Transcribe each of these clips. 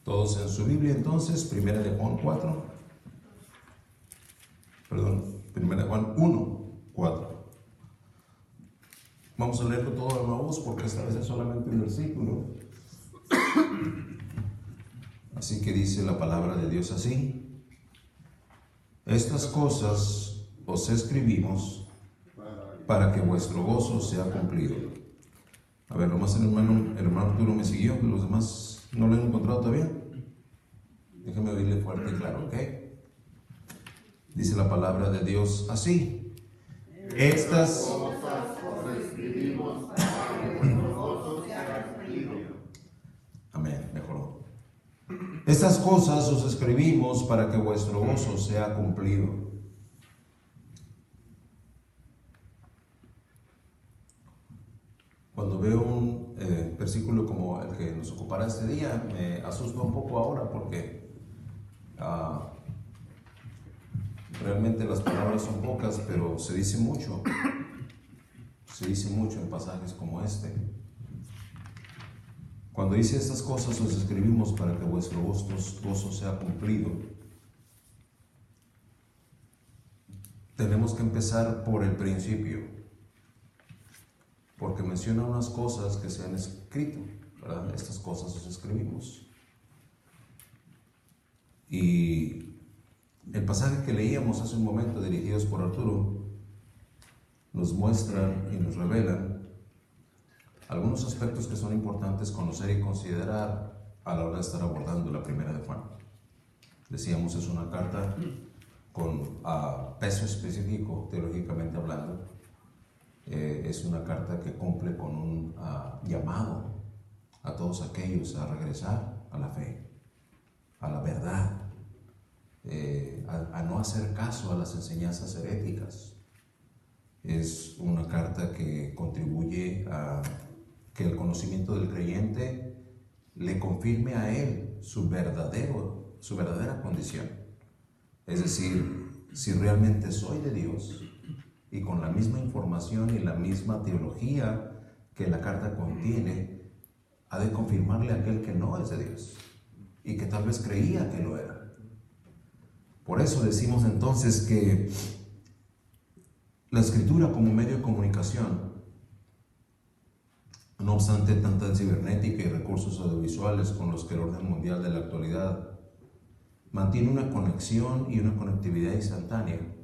Todos en su Biblia entonces, Primera de Juan 1, 4. Vamos a leerlo todo a una voz porque esta vez es solamente un versículo. Así que dice la palabra de Dios así: estas cosas os escribimos para que vuestro gozo sea cumplido. A ver, nomás el hermano Arturo me siguió, los demás no lo han encontrado todavía. Déjeme oírle fuerte y claro, ¿ok? Dice la palabra de Dios así: estas cosas os escribimos para que vuestro gozo sea cumplido. Amén, mejoró. Estas cosas os escribimos para que vuestro gozo sea cumplido. Cuando veo un versículo como el que nos ocupará este día, me asusta un poco ahora porque realmente las palabras son pocas, pero se dice mucho. Se dice mucho en pasajes como este. Cuando dice estas cosas os escribimos para que vuestro gozo sea cumplido, tenemos que empezar por el principio, porque menciona unas cosas que se han escrito, ¿verdad? Estas cosas os escribimos. Y el pasaje que leíamos hace un momento, dirigidos por Arturo, nos muestran y nos revelan algunos aspectos que son importantes conocer y considerar a la hora de estar abordando la Primera de Juan. Decíamos, es una carta con peso específico, teológicamente hablando. Es una carta que cumple con un llamado a todos aquellos a regresar a la fe, a la verdad, a no hacer caso a las enseñanzas heréticas. Es una carta que contribuye a que el conocimiento del creyente le confirme a él su verdadera condición. Es decir, si realmente soy de Dios, y con la misma información y la misma teología que la carta contiene, ha de confirmarle a aquel que no es de Dios y que tal vez creía que lo era. Por eso decimos entonces que la escritura como medio de comunicación, no obstante tanta cibernética y recursos audiovisuales con los que el orden mundial de la actualidad mantiene una conexión y una conectividad instantánea,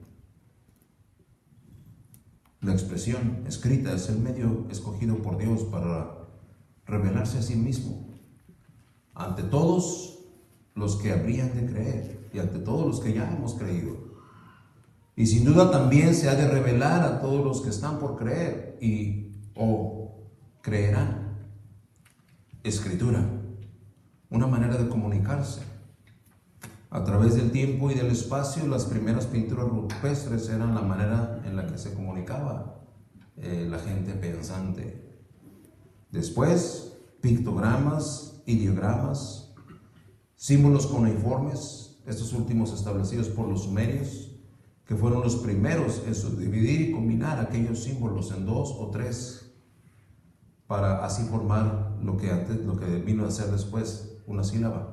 la expresión escrita es el medio escogido por Dios para revelarse a sí mismo ante todos los que habrían de creer y ante todos los que ya hemos creído. Y sin duda también se ha de revelar a todos los que están por creer o creerán. Escritura, una manera de comunicarse. A través del tiempo y del espacio, las primeras pinturas rupestres eran la manera en la que se comunicaba la gente pensante. Después, pictogramas, ideogramas, símbolos cuneiformes, estos últimos establecidos por los sumerios, que fueron los primeros en subdividir y combinar aquellos símbolos en 2 o 3 para así formar lo que vino a ser después una sílaba,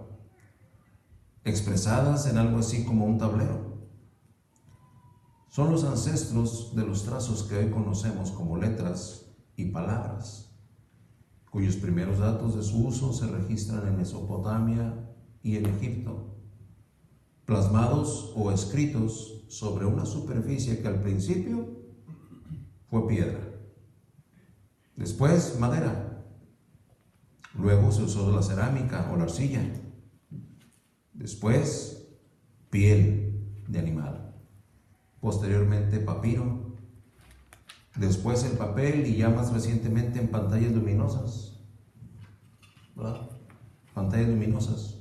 expresadas en algo así como un tablero. Son los ancestros de los trazos que hoy conocemos como letras y palabras, cuyos primeros datos de su uso se registran en Mesopotamia y en Egipto, plasmados o escritos sobre una superficie que al principio fue piedra, después madera, luego se usó la cerámica o la arcilla, después piel de animal, posteriormente papiro, después el papel y ya más recientemente en pantallas luminosas, ¿verdad? Pantallas luminosas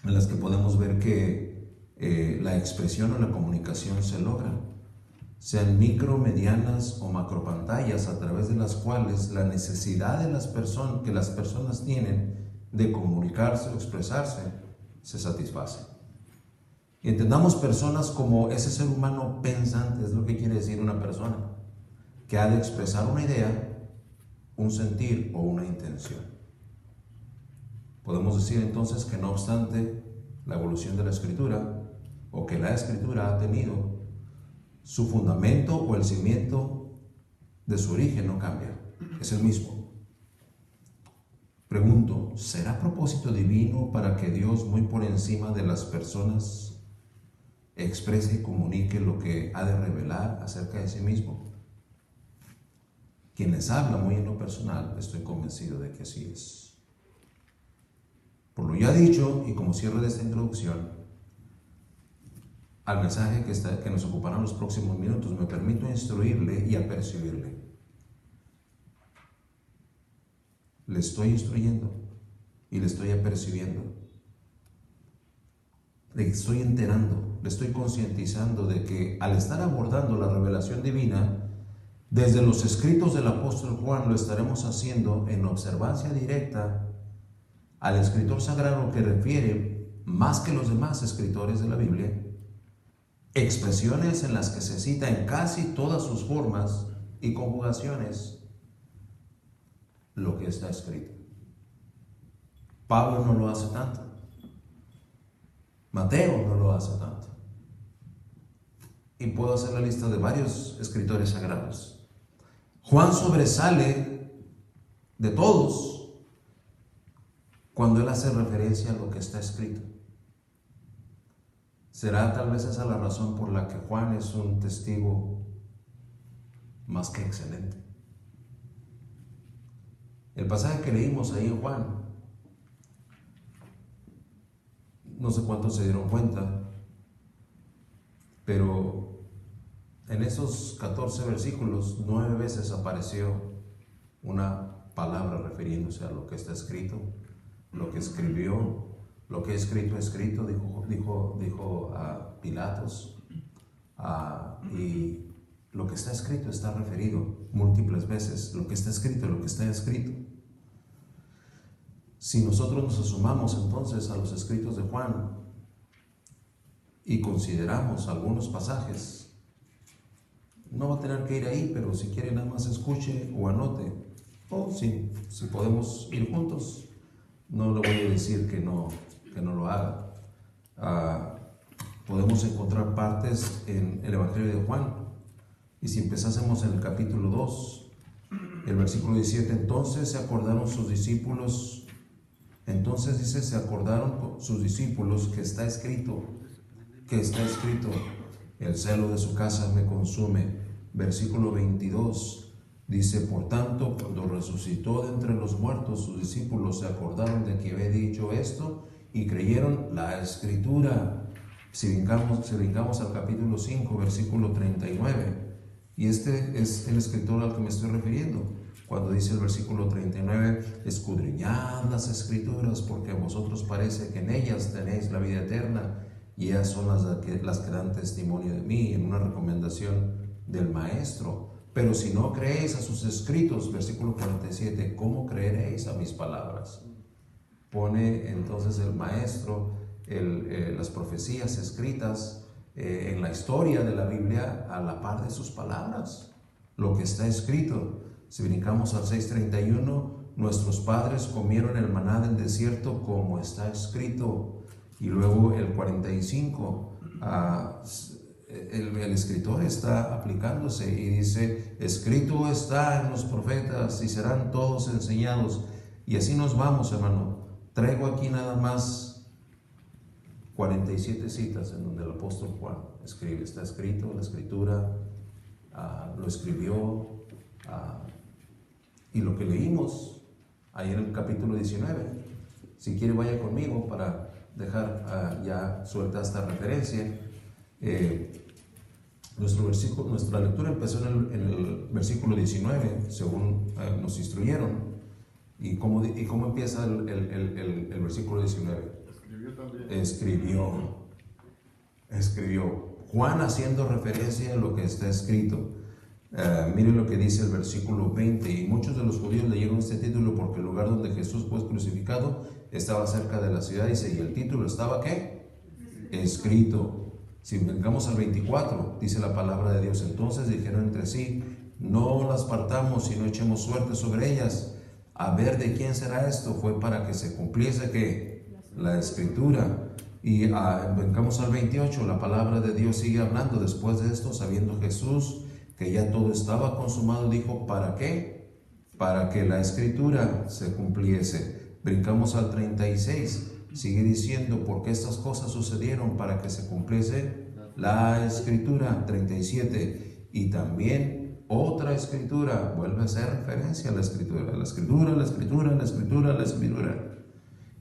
en las que podemos ver que la expresión o la comunicación se logra, sean micro, medianas o macropantallas, a través de las cuales la necesidad de que las personas tienen de comunicarse o expresarse se satisface. Y entendamos personas como ese ser humano pensante, es lo que quiere decir una persona, que ha de expresar una idea, un sentir o una intención. Podemos decir entonces que no obstante la evolución de la Escritura, o que la Escritura ha tenido, su fundamento o el cimiento de su origen no cambia, es el mismo. Pregunto, ¿será propósito divino para que Dios, muy por encima de las personas, exprese y comunique lo que ha de revelar acerca de sí mismo? Quien les habla muy en lo personal, estoy convencido de que así es. Por lo ya dicho, y como cierre de esta introducción, al mensaje que nos ocupará en los próximos minutos, me permito instruirle y apercibirle. Le estoy instruyendo y le estoy apercibiendo. Le estoy enterando, le estoy concientizando de que al estar abordando la revelación divina, desde los escritos del apóstol Juan lo estaremos haciendo en observancia directa al escritor sagrado que refiere, más que los demás escritores de la Biblia, expresiones en las que se cita en casi todas sus formas y conjugaciones lo que está escrito. Pablo no lo hace tanto. Mateo no lo hace tanto. Y puedo hacer la lista de varios escritores sagrados. Juan sobresale de todos cuando él hace referencia a lo que está escrito. ¿Será tal vez esa la razón por la que Juan es un testigo más que excelente? El pasaje que leímos ahí en Juan, no sé cuántos se dieron cuenta, pero en esos 14 versículos 9 veces apareció una palabra refiriéndose a lo que está escrito, lo que escribió, lo que escrito, dijo a Pilatos, y lo que está escrito está referido múltiples veces, lo que está escrito. Si nosotros nos asomamos entonces a los escritos de Juan y consideramos algunos pasajes, no va a tener que ir ahí, pero si quiere nada más escuche o anote, o si podemos ir juntos, no le voy a decir que no lo haga. Podemos encontrar partes en el Evangelio de Juan, y si empezásemos en el capítulo 2, el versículo 17, entonces se acordaron sus discípulos que está escrito, el celo de su casa me consume. Versículo 22 dice, por tanto, cuando resucitó de entre los muertos, sus discípulos se acordaron de que había dicho esto y creyeron la Escritura. Si brincamos al capítulo 5, versículo 39, y este es el escritor al que me estoy refiriendo, cuando dice el versículo 39, escudriñad las Escrituras, porque a vosotros parece que en ellas tenéis la vida eterna, y ellas son las que dan testimonio de mí, en una recomendación del Maestro. Pero si no creéis a sus escritos, versículo 47, ¿cómo creeréis a mis palabras? Pone entonces el Maestro las profecías escritas en la historia de la Biblia a la par de sus palabras, lo que está escrito. Si brincamos al 6:31, nuestros padres comieron el maná del desierto como está escrito. Y luego el 45, el escritor está aplicándose y dice, escrito está en los profetas y serán todos enseñados. Y así nos vamos, hermano. Traigo aquí nada más 47 citas en donde el apóstol Juan escribe. Está escrito, la Escritura lo escribió, y lo que leímos ahí en el capítulo 19. Si quiere vaya conmigo para dejar ya suelta esta referencia. Nuestra lectura empezó en el versículo 19, según nos instruyeron. ¿Y cómo empieza el versículo 19? Escribió también. Escribió. Juan haciendo referencia a lo que está escrito. Miren lo que dice el versículo 20. Y muchos de los judíos leyeron este título porque el lugar donde Jesús fue crucificado estaba cerca de la ciudad. Dice, y el título estaba ¿qué? Escrito. Si brincamos al 24, dice la palabra de Dios, entonces dijeron entre sí, no las partamos y no echemos suerte sobre ellas, a ver de quién será esto, fue para que se cumpliese que la escritura. Y vengamos al 28, la palabra de Dios sigue hablando. Después de esto, sabiendo Jesús que ya todo estaba consumado, dijo, ¿para qué? Para que la escritura se cumpliese. Brincamos al 36, sigue diciendo, porque estas cosas sucedieron para que se cumpliese la escritura. 37, y también otra escritura, vuelve a hacer referencia a la escritura, la escritura, la escritura, la escritura, la escritura.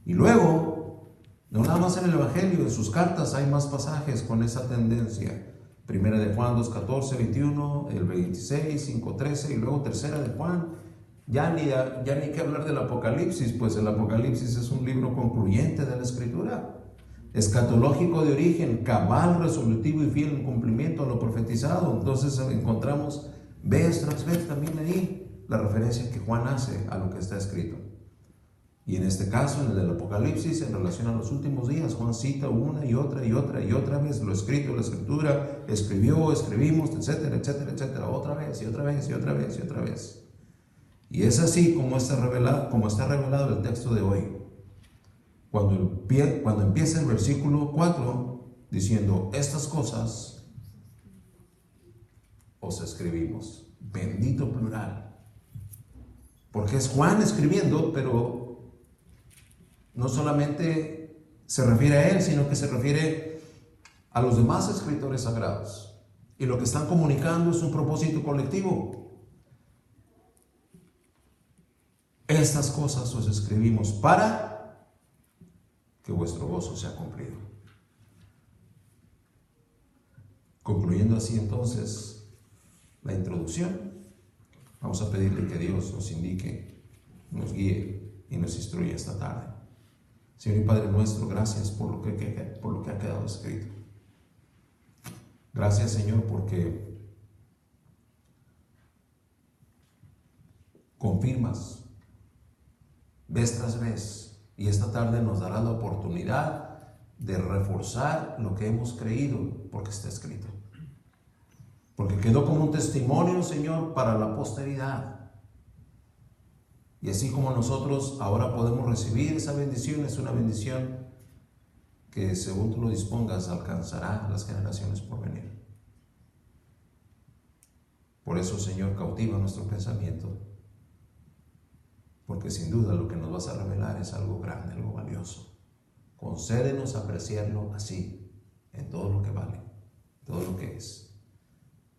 Y luego, no nada más en el Evangelio, en sus cartas hay más pasajes con esa tendencia. Primera de Juan 2:14, 21, el 26, 5:13 y luego tercera de Juan. Ya ni que hablar del Apocalipsis, pues el Apocalipsis es un libro concluyente de la Escritura. Escatológico de origen, cabal, resolutivo y fiel en cumplimiento a lo profetizado. Entonces encontramos vez tras vez también ahí la referencia que Juan hace a lo que está escrito. Y en este caso, en el del Apocalipsis, en relación a los últimos días, Juan cita una y otra vez lo escrito, la escritura, escribió, escribimos, etcétera, etcétera, etcétera, otra vez y otra vez y otra vez y otra vez. Y es así como está revelado el texto de hoy. Cuando empieza el versículo 4 diciendo, estas cosas os escribimos. Bendito plural. Porque es Juan escribiendo, pero no solamente se refiere a él, sino que se refiere a los demás escritores sagrados. Y lo que están comunicando es un propósito colectivo. Estas cosas os escribimos para que vuestro gozo sea cumplido. Concluyendo así entonces la introducción, vamos a pedirle que Dios nos indique, nos guíe y nos instruya esta tarde. Señor y Padre nuestro, gracias por lo que ha quedado escrito. Gracias, Señor, porque confirmas vez tras vez, y esta tarde nos dará la oportunidad de reforzar lo que hemos creído, porque está escrito. Porque quedó como un testimonio, Señor, para la posteridad. Y así como nosotros ahora podemos recibir esa bendición, es una bendición que, según tú lo dispongas, alcanzará a las generaciones por venir. Por eso, Señor, cautiva nuestro pensamiento, porque sin duda lo que nos vas a revelar es algo grande, algo valioso. Concédenos apreciarlo así, en todo lo que vale, todo lo que es.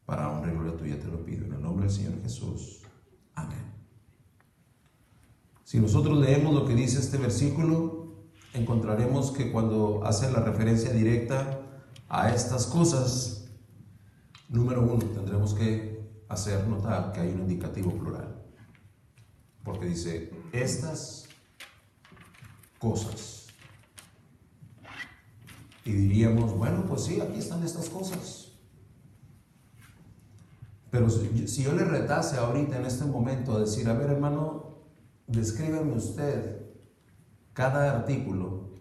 Para honra y gloria tuya te lo pido, en el nombre del Señor Jesús. Amén. Si nosotros leemos lo que dice este versículo, encontraremos que cuando hace la referencia directa a estas cosas, número 1, tendremos que hacer notar que hay un indicativo plural. Porque dice, estas cosas. Y diríamos, bueno, pues sí, aquí están estas cosas. Pero si yo le retase ahorita en este momento a decir, a ver, hermano, descríbeme usted cada artículo,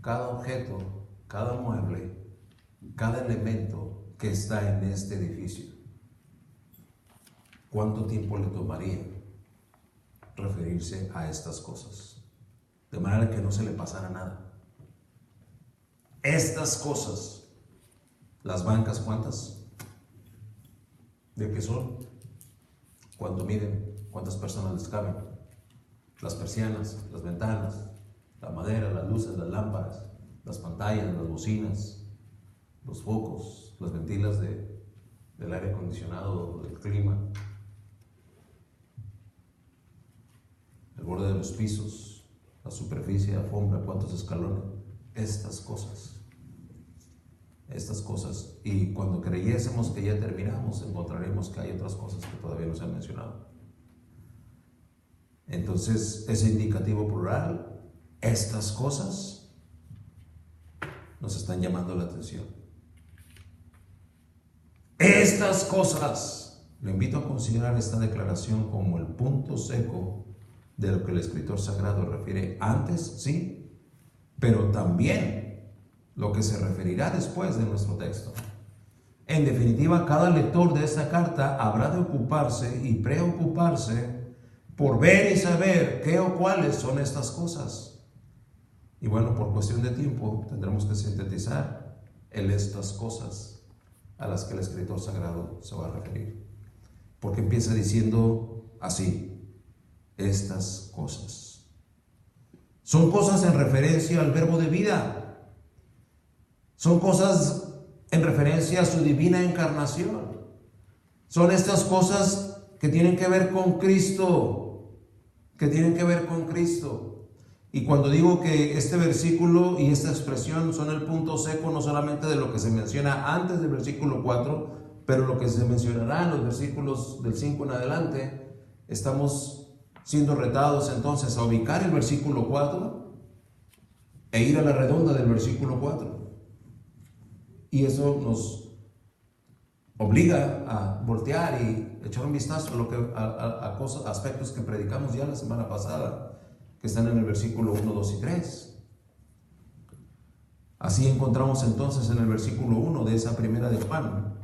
cada objeto, cada mueble, cada elemento que está en este edificio. ¿Cuánto tiempo le tomaría referirse a estas cosas? De manera que no se le pasara nada. Estas cosas, las bancas, ¿cuántas? ¿De qué son? ¿Cuánto miden? ¿Cuántas personas les caben? Las persianas, las ventanas, la madera, las luces, las lámparas, las pantallas, las bocinas, los focos, las ventilas del aire acondicionado, del clima, el borde de los pisos, la superficie de alfombra, cuántos escalones, estas cosas. Y cuando creyésemos que ya terminamos, encontraremos que hay otras cosas que todavía no se han mencionado. Entonces, ese indicativo plural, estas cosas, nos están llamando la atención. Estas cosas. Le invito a considerar esta declaración como el punto seco de lo que el escritor sagrado refiere antes, sí, pero también lo que se referirá después de nuestro texto. En definitiva, cada lector de esta carta habrá de ocuparse y preocuparse por ver y saber qué o cuáles son estas cosas. Y bueno, por cuestión de tiempo tendremos que sintetizar el estas cosas a las que el escritor sagrado se va a referir. Porque empieza diciendo así: estas cosas. Son cosas en referencia al verbo de vida. Son cosas en referencia a su divina encarnación. Son estas cosas que tienen que ver con Cristo, que tienen que ver con Cristo. Y cuando digo que este versículo y esta expresión son el punto seco no solamente de lo que se menciona antes del versículo 4, pero lo que se mencionará en los versículos del 5 en adelante, estamos siendo retados entonces a ubicar el versículo 4 e ir a la redonda del versículo 4. Y eso nos obliga a voltear y echar un vistazo a lo que a cosas, aspectos que predicamos ya la semana pasada, que están en el versículo 1, 2 y 3. Así encontramos entonces en el versículo 1 de esa primera de Juan,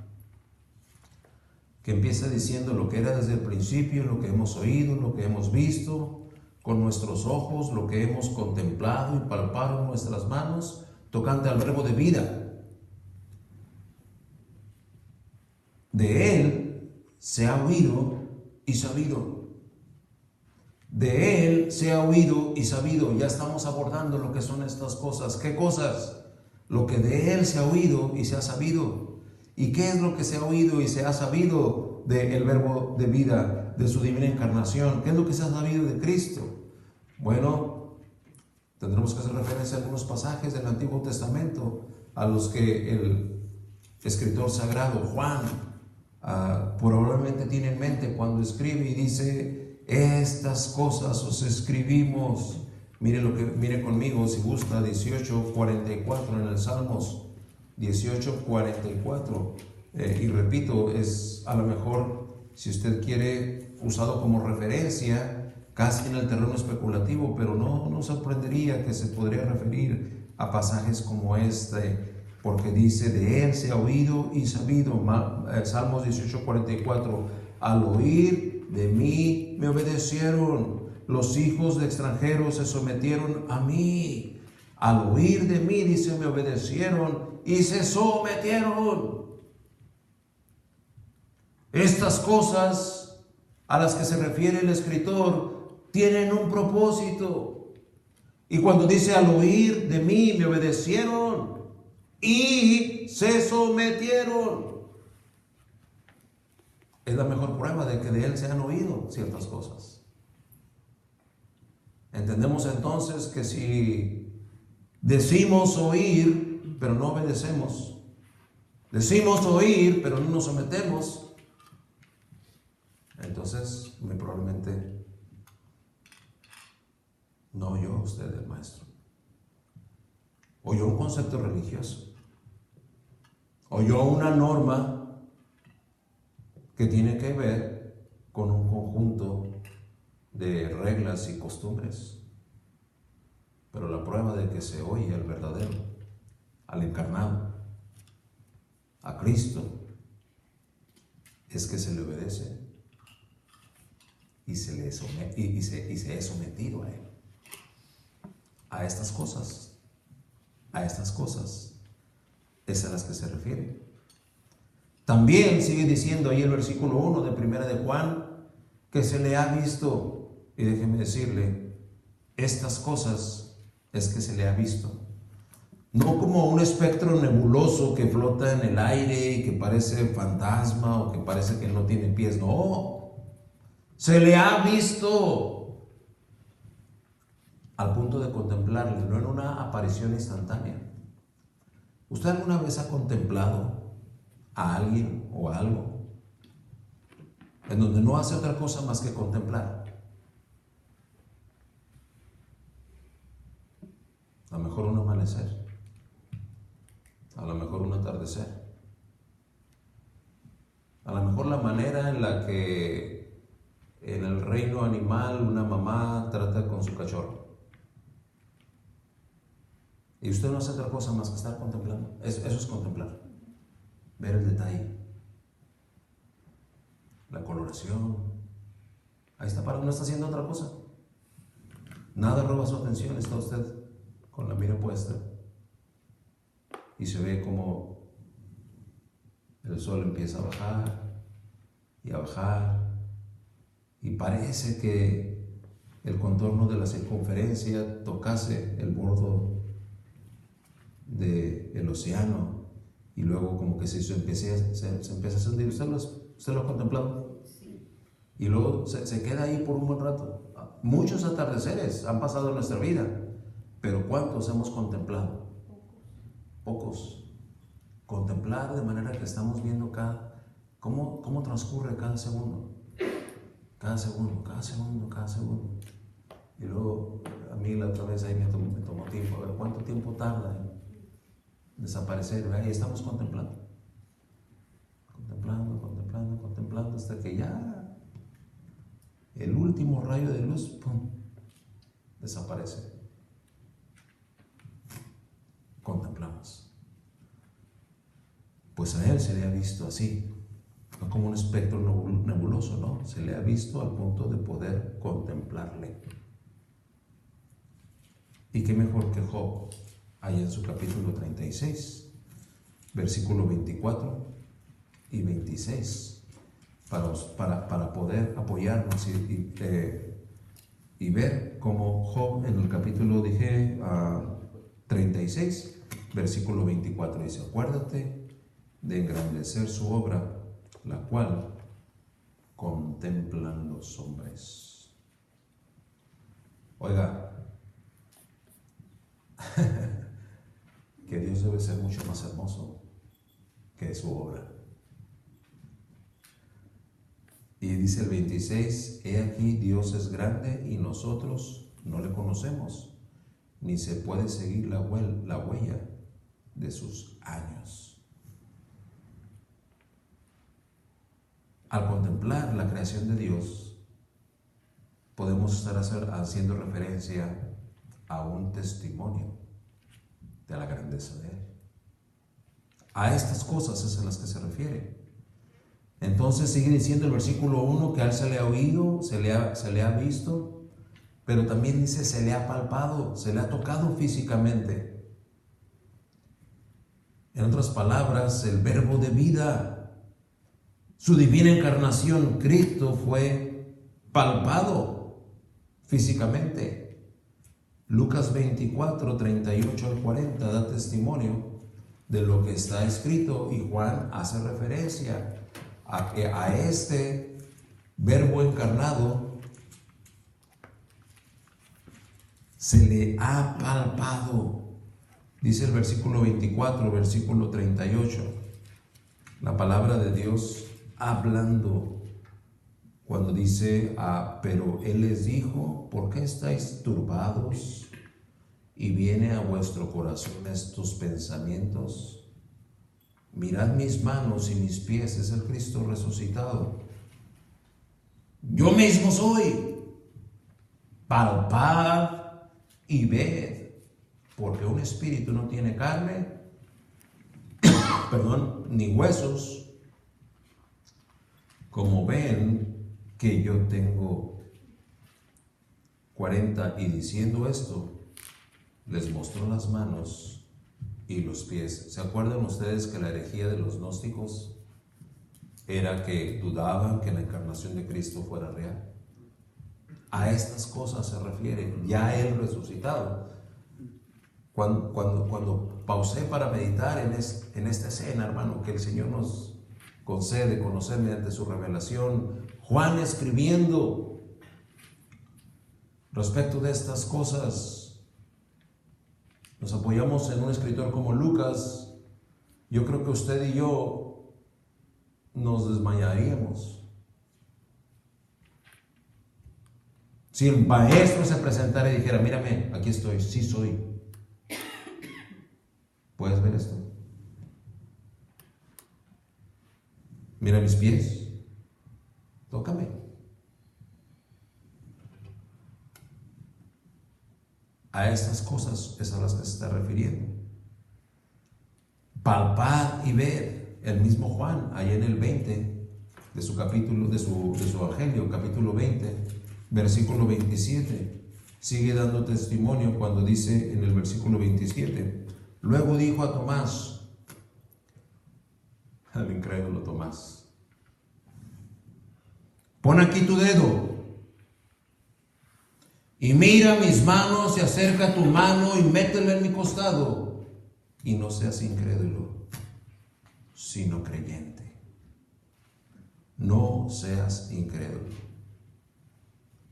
que empieza diciendo lo que era desde el principio, lo que hemos oído, lo que hemos visto con nuestros ojos, lo que hemos contemplado y palpado en nuestras manos, tocante al verbo de vida. De él se ha oído y sabido. De él se ha oído y sabido. Ya estamos abordando lo que son estas cosas. ¿Qué cosas? Lo que de él se ha oído y se ha sabido. ¿Y qué es lo que se ha oído y se ha sabido del verbo de vida, de su divina encarnación? ¿Qué es lo que se ha sabido de Cristo? Bueno, tendremos que hacer referencia a algunos pasajes del Antiguo Testamento a los que el escritor sagrado Juan probablemente tiene en mente cuando escribe y dice: estas cosas os escribimos. Mire conmigo, si gusta, 18:44 en el Salmos 18:44. Y repito, es a lo mejor, si usted quiere, usado como referencia, casi en el terreno especulativo, pero no sorprendería que se podría referir a pasajes como este, porque dice: de él se ha oído y sabido. Salmos 18:44. Al oír de mí me obedecieron, los hijos de extranjeros se sometieron a mí. Al oír de mí, dice, me obedecieron y se sometieron. Estas cosas a las que se refiere el escritor tienen un propósito. Y cuando dice al oír de mí me obedecieron y se sometieron, es la mejor prueba de que de él se han oído ciertas cosas. Entendemos entonces que si decimos oír pero no obedecemos, decimos oír pero no nos sometemos, entonces muy probablemente no oyó usted el maestro, oyó un concepto religioso, oyó una norma que tiene que ver con un conjunto de reglas y costumbres. Pero la prueba de que se oye al verdadero, al encarnado, a Cristo, es que se le obedece y se es sometido a él. A estas cosas es a las que se refiere. También sigue diciendo ahí el versículo 1 de Primera de Juan que se le ha visto, y déjeme decirle, estas cosas es que se le ha visto. No como un espectro nebuloso que flota en el aire y que parece fantasma o que parece que no tiene pies, no. Se le ha visto al punto de contemplarle, no en una aparición instantánea. ¿Usted alguna vez ha contemplado a alguien o a algo en donde no hace otra cosa más que contemplar? A lo mejor un amanecer, a lo mejor un atardecer, a lo mejor la manera en la que en el reino animal una mamá trata con su cachorro. Y usted no hace otra cosa más que estar contemplando. Eso es contemplar. Ver el detalle, la coloración, Ahí está parado, no está haciendo otra cosa. Nada roba su atención, está usted con la mira puesta. Y se ve como el sol empieza a bajar y a bajar. Y parece que el contorno de la circunferencia tocase el borde del océano. Y luego como que se empieza a sentir. ¿Usted lo ha contemplado? Sí. Y luego se queda ahí por un buen rato. Muchos atardeceres han pasado en nuestra vida, pero ¿cuántos hemos contemplado? Pocos. Contemplar de manera que estamos viendo cómo transcurre cada segundo. Cada segundo, cada segundo, cada segundo. Y luego a mí la otra vez ahí me tomó tiempo, a ver cuánto tiempo tarda en desaparecer. Y estamos contemplando. Contemplando, contemplando, contemplando, hasta que ya el último rayo de luz, ¡pum!, desaparece. Contemplamos. Pues a él se le ha visto así, no como un espectro nebuloso, ¿no? Se le ha visto al punto de poder contemplarle. Y qué mejor que Job, ahí en su capítulo 36, versículo 24 y 26, para poder apoyarnos y ver cómo Job en el capítulo 36, versículo 24 dice: acuérdate de engrandecer su obra, la cual contemplan los hombres. Oiga, que Dios debe ser mucho más hermoso que su obra. Y dice el 26, he aquí Dios es grande y nosotros no le conocemos, ni se puede seguir la huella de sus años. Al contemplar la creación de Dios, podemos estar haciendo referencia a un testimonio de la grandeza de Él. A estas cosas es a las que se refiere. Entonces sigue diciendo el versículo 1 que a él se le ha oído, se le ha visto, pero también dice se le ha palpado, se le ha tocado físicamente. En otras palabras, el verbo de vida, su divina encarnación, Cristo, fue palpado físicamente. Lucas 24, 38 al 40 da testimonio de lo que está escrito, y Juan hace referencia a este verbo encarnado. Se le ha palpado, dice el versículo 24, versículo 38, la palabra de Dios hablando, cuando dice, pero Él les dijo, ¿por qué estáis turbados? Y viene a vuestro corazón estos pensamientos. Mirad mis manos y mis pies, es el Cristo resucitado. Yo mismo soy. Palpad y ved, porque un espíritu no tiene carne, ni huesos, como ven que yo tengo. 40, y diciendo esto, les mostró las manos y los pies. ¿Se acuerdan ustedes que la herejía de los gnósticos era que dudaban que la encarnación de Cristo fuera real? A estas cosas se refiere, ya Él resucitado. Cuando pausé para meditar en esta escena, hermano, que el Señor nos concede conocer mediante su revelación, Juan escribiendo respecto de estas cosas, nos apoyamos en un escritor como Lucas. Yo creo que usted y yo nos desmayaríamos si el maestro se presentara y dijera: mírame, aquí estoy, sí soy. ¿Puedes ver esto? Mira mis pies, tócame. A estas cosas es a las que se está refiriendo. Palpad y ved. El mismo Juan, ahí en el 20, de su capítulo, de su evangelio, capítulo 20, versículo 27. Sigue dando testimonio cuando dice en el versículo 27, luego dijo a Tomás, al incrédulo Tomás, pon aquí tu dedo y mira mis manos y acerca tu mano y métela en mi costado y no seas incrédulo, sino creyente. No seas incrédulo.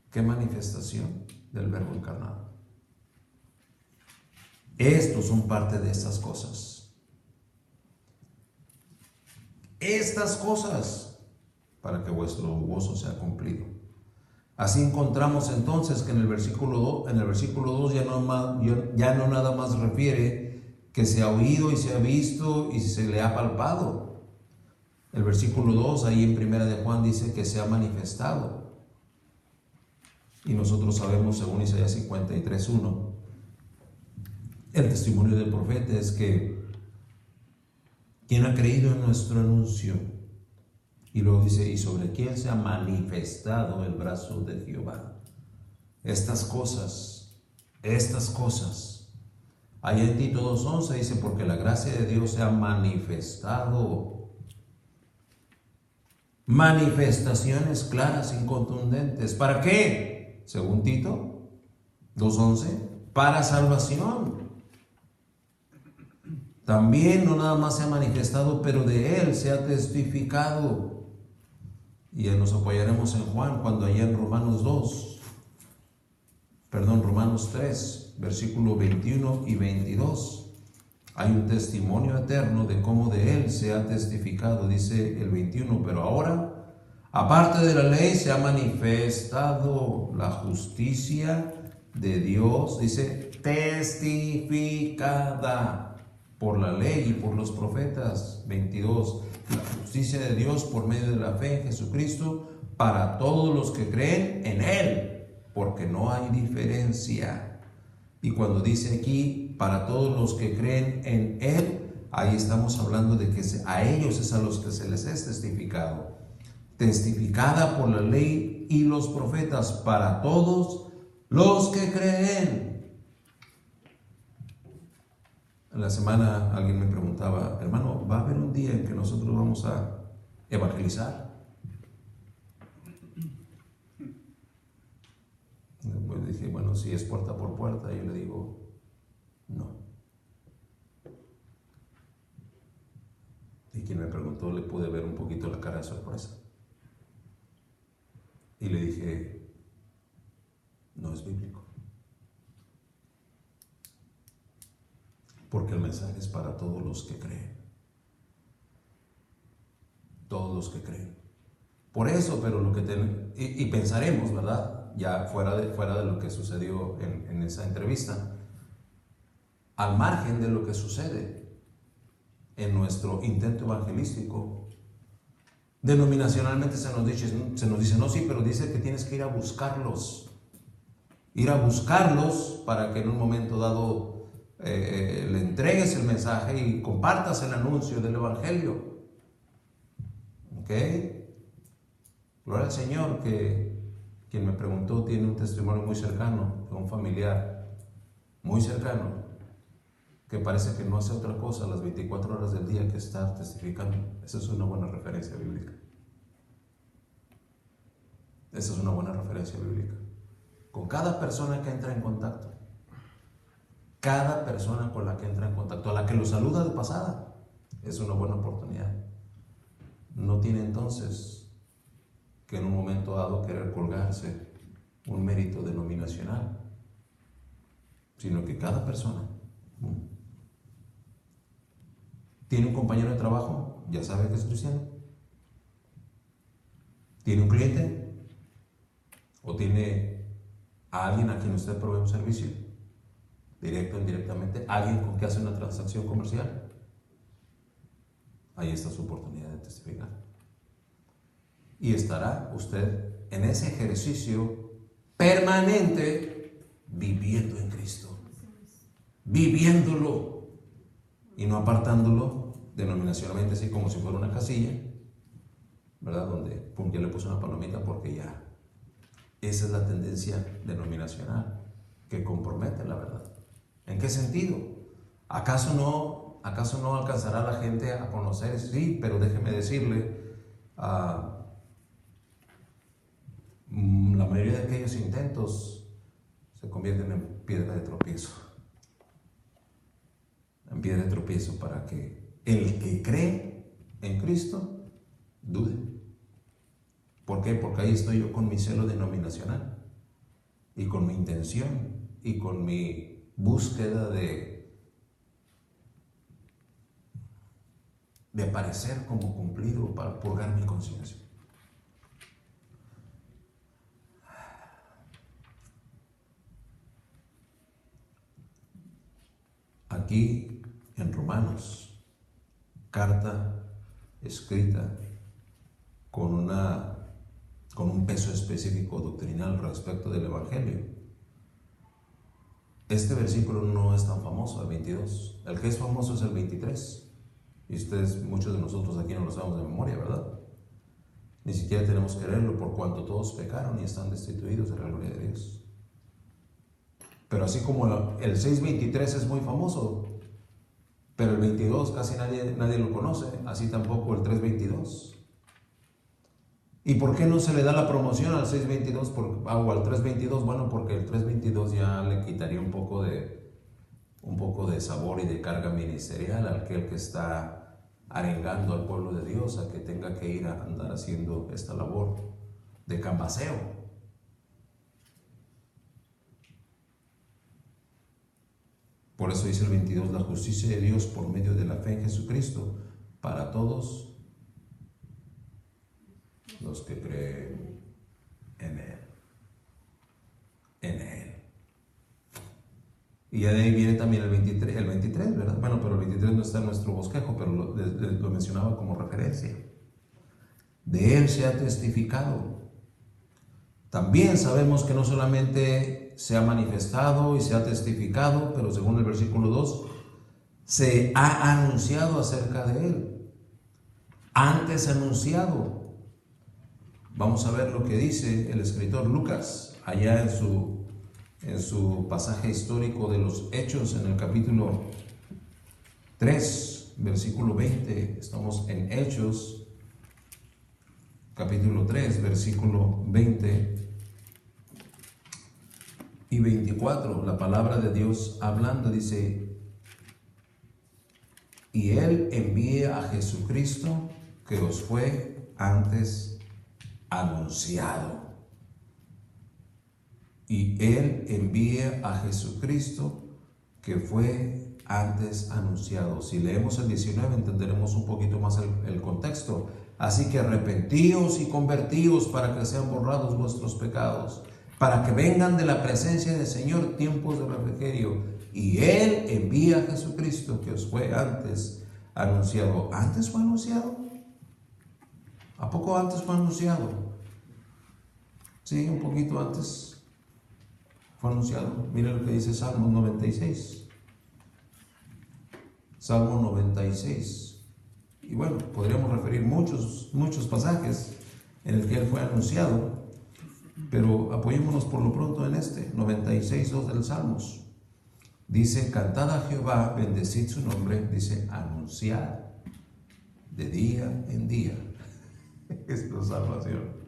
¿Qué manifestación del Verbo encarnado? Estos son parte de estas cosas. Estas cosas, para que vuestro gozo sea cumplido. Así encontramos entonces que en el versículo 2 ya no nada más refiere que se ha oído y se ha visto y se le ha palpado. El versículo 2 ahí en Primera de Juan dice que se ha manifestado. Y nosotros sabemos, según Isaías 53:1, el testimonio del profeta es que quien ha creído en nuestro anuncio, y luego dice, y sobre quién se ha manifestado el brazo de Jehová. Estas cosas, allá en Tito 2:11 dice, porque la gracia de Dios se ha manifestado. Manifestaciones claras y contundentes. ¿Para qué? Según Tito 2:11, para salvación. También no nada más se ha manifestado, pero de él se ha testificado. Y nos apoyaremos en Juan cuando allá en Romanos 3, versículo 21 y 22. Hay un testimonio eterno de cómo de él se ha testificado, dice el 21, pero ahora, aparte de la ley, se ha manifestado la justicia de Dios, dice, testificada por la ley y por los profetas. 22, la justicia de Dios por medio de la fe en Jesucristo para todos los que creen en Él, porque no hay diferencia. Y cuando dice aquí, para todos los que creen en Él, ahí estamos hablando de que a ellos es a los que se les es testificado. Testificada por la ley y los profetas, para todos los que creen. En la semana alguien me preguntaba, hermano, ¿va a haber un día en que nosotros vamos a evangelizar? Pues dije, bueno, si es puerta por puerta, yo le digo, no. Y quien me preguntó le pude ver un poquito la cara de sorpresa. Y le dije, no es bíblico. Porque el mensaje es para todos los que creen. Todos los que creen. Por eso, pero lo que y pensaremos, ¿verdad? Ya fuera de lo que sucedió en esa entrevista, al margen de lo que sucede en nuestro intento evangelístico, denominacionalmente se nos dice, no, sí, pero dice que tienes que ir a buscarlos. Ir a buscarlos para que en un momento dado le entregues el mensaje y compartas el anuncio del evangelio. ¿Ok? Gloria al Señor, que quien me preguntó tiene un testimonio muy cercano de un familiar muy cercano que parece que no hace otra cosa las 24 horas del día que estar testificando. Esa es una buena referencia bíblica. Esa es una buena referencia bíblica. Con cada persona que entra en contacto, cada persona con la que entra en contacto, a la que lo saluda de pasada, es una buena oportunidad. No tiene entonces que en un momento dado querer colgarse un mérito denominacional, sino que cada persona tiene un compañero de trabajo, ya sabe que es cristiano, tiene un cliente o tiene a alguien a quien usted provee un servicio, directo o indirectamente, alguien con que hace una transacción comercial. Ahí está su oportunidad de testificar. Y estará usted en ese ejercicio permanente viviendo en Cristo, viviéndolo y no apartándolo denominacionalmente así como si fuera una casilla, ¿verdad? Donde, pum, ya le puse una palomita porque ya. Esa es la tendencia denominacional que compromete la verdad. ¿En qué sentido? ¿Acaso no alcanzará la gente a conocer? Sí, pero déjeme decirle, la mayoría de aquellos intentos se convierten en piedra de tropiezo. En piedra de tropiezo para que el que cree en Cristo dude. ¿Por qué? Porque ahí estoy yo con mi celo denominacional y con mi intención y con mi búsqueda de parecer como cumplido para purgar mi conciencia. Aquí en Romanos, carta escrita con un peso específico doctrinal respecto del Evangelio. Este versículo no es tan famoso, el 22. El que es famoso es el 23. Y ustedes, muchos de nosotros aquí no lo sabemos de memoria, ¿verdad? Ni siquiera tenemos que leerlo, por cuanto todos pecaron y están destituidos de la gloria de Dios. Pero así como el 6.23 es muy famoso, pero el 22 casi nadie lo conoce, así tampoco el 3.22. ¿Y por qué no se le da la promoción al 6.22 o al 3.22? Bueno, porque el 3.22 ya le quitaría un poco de sabor y de carga ministerial a aquel que está arengando al pueblo de Dios a que tenga que ir a andar haciendo esta labor de canvaseo. Por eso dice el 22, la justicia de Dios por medio de la fe en Jesucristo para todos los que creen en Él. En Él. Y de ahí viene también el 23, ¿verdad? Bueno, pero el 23 no está en nuestro bosquejo, pero lo mencionaba como referencia. De Él se ha testificado. También sabemos que no solamente se ha manifestado y se ha testificado, pero según el versículo 2, se ha anunciado acerca de Él. Antes anunciado. Vamos a ver lo que dice el escritor Lucas, allá en su pasaje histórico de los Hechos, en el capítulo 3, versículo 20. Estamos en Hechos, capítulo 3, versículo 20 y 24. La palabra de Dios hablando dice: y Él envía a Jesucristo que os fue antes anunciado. Y Él envía a Jesucristo que fue antes anunciado. Si leemos el 19 entenderemos un poquito más el contexto. Así que arrepentíos y convertíos para que sean borrados vuestros pecados, para que vengan de la presencia del Señor tiempos de refrigerio. Y Él envía a Jesucristo que os fue antes anunciado. ¿Antes fue anunciado? ¿A poco antes fue anunciado? Sí, un poquito antes fue anunciado. Mira lo que dice Salmo 96. Salmo 96. Y bueno, podríamos referir muchos pasajes en el que Él fue anunciado, pero apoyémonos por lo pronto en este, 96.2 del Salmos. Dice: cantad a Jehová, bendecid su nombre. Dice: anunciad de día en día. Es la salvación.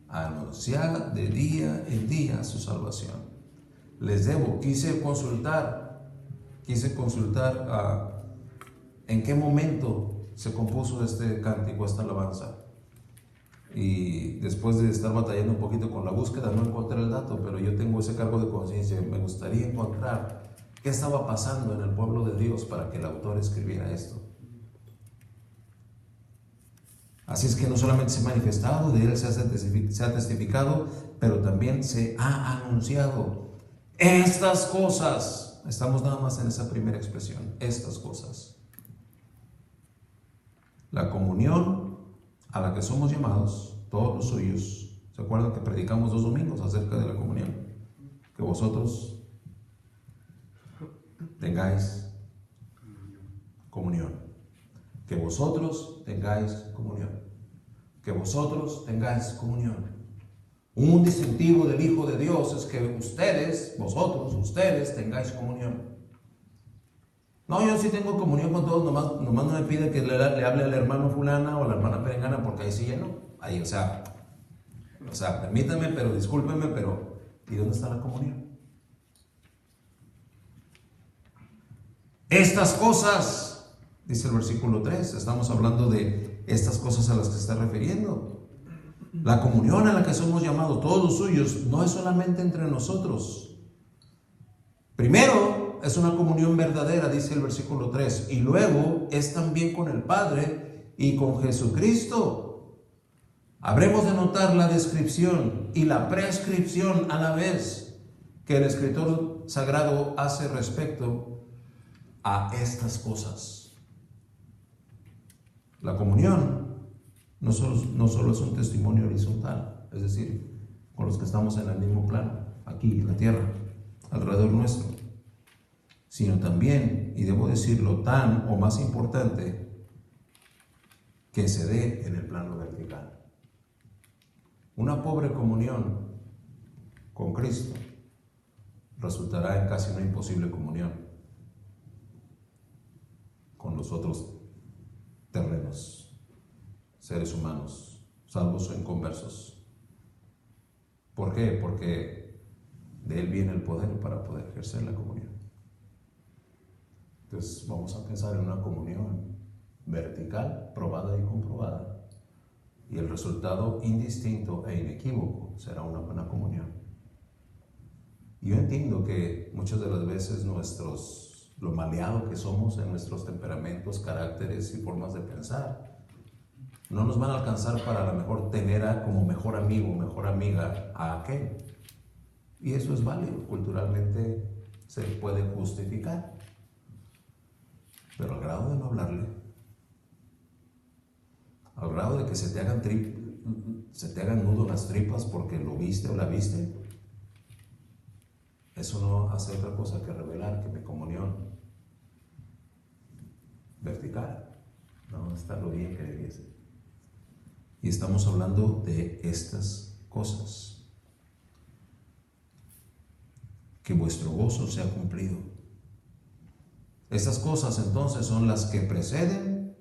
Anunciad de día en día su salvación. Les debo, quise consultar en qué momento se compuso este cántico, esta alabanza. Y después de estar batallando un poquito con la búsqueda, no encontré el dato, pero yo tengo ese cargo de conciencia. Me gustaría encontrar qué estaba pasando en el pueblo de Dios para que el autor escribiera esto. Así es que no solamente se ha manifestado, de Él se ha testificado, pero también se ha anunciado. Estas cosas, estamos nada más en esa primera expresión, estas cosas. La comunión a la que somos llamados, todos los suyos. ¿Se acuerdan que predicamos 2 domingos acerca de la comunión? Que vosotros tengáis comunión. Que vosotros tengáis comunión. que vosotros tengáis comunión. Un distintivo del Hijo de Dios es que ustedes tengáis comunión. No, yo sí tengo comunión con todos, nomás no me pide que le hable al hermano fulana o a la hermana perengana, porque ahí sí ya no. Ahí, o sea, permítanme, pero discúlpenme, pero ¿y dónde está la comunión? Estas cosas, dice el versículo 3, estamos hablando de estas cosas a las que se está refiriendo. La comunión a la que somos llamados todos los suyos no es solamente entre nosotros. Primero, es una comunión verdadera, dice el versículo 3, y luego es también con el Padre y con Jesucristo. Habremos de notar la descripción y la prescripción a la vez que el escritor sagrado hace respecto a estas cosas. La comunión no solo es un testimonio horizontal, es decir, con los que estamos en el mismo plano, aquí en la tierra, alrededor nuestro, sino también, y debo decirlo, tan o más importante, que se dé en el plano vertical. Una pobre comunión con Cristo resultará en casi una imposible comunión con los otros terrenos, seres humanos, salvos o inconversos. ¿Por qué? Porque de Él viene el poder para poder ejercer la comunión. Entonces vamos a pensar en una comunión vertical, probada y comprobada, y el resultado indistinto e inequívoco será una buena comunión. Yo entiendo que muchas de las veces lo maleado que somos en nuestros temperamentos, caracteres y formas de pensar, no nos van a alcanzar para a lo mejor tener como mejor amigo o mejor amiga a aquel. Y eso es válido, culturalmente se puede justificar. Pero al grado de no hablarle, al grado de que se te hagan nudo las tripas porque lo viste o la viste, eso no hace otra cosa que revelar que mi comunión vertical no está lo bien que debiese. Y estamos hablando de estas cosas. Que vuestro gozo sea cumplido. Estas cosas entonces son las que preceden